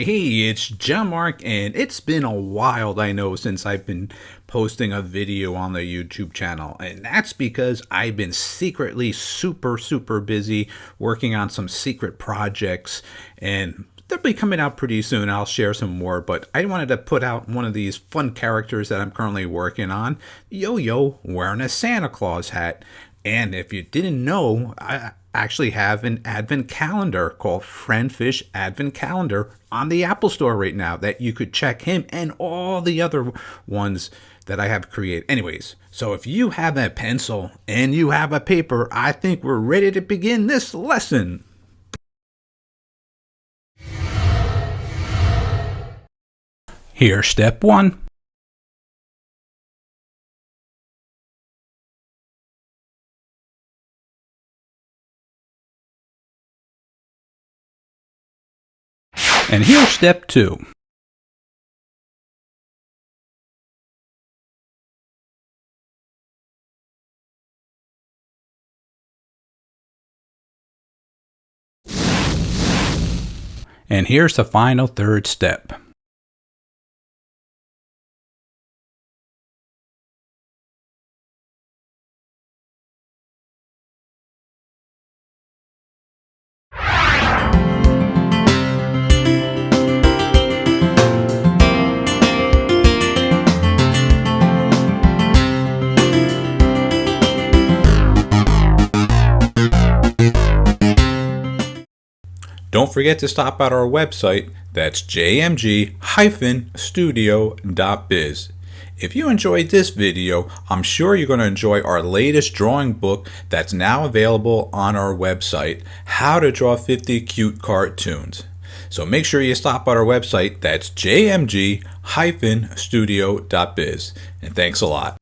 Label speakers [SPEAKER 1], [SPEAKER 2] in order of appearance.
[SPEAKER 1] Hey, it's John-Marc, and it's been a while, I know, since I've been posting a video on the YouTube channel. And that's because I've been secretly super busy working on some secret projects, and they'll be coming out pretty soon. I'll share some more, but I wanted to put out one of these fun characters that I'm currently working on, Yo-Yo wearing a Santa Claus hat. And if you didn't know, I actually have an advent calendar called Friendfish Advent Calendar on the Apple Store right now that you could check him and all the other ones that I have created. Anyways, so if you have a pencil and you have a paper, I think we're ready to begin this lesson. Here's step one. And here's step two. And here's the final third step. Don't forget to stop at our website, that's jmg-studio.biz. If you enjoyed this video, I'm sure you're going to enjoy our latest drawing book that's now available on our website, How to Draw 50 Cute Cartoons. So make sure you stop at our website, that's jmg-studio.biz. And thanks a lot.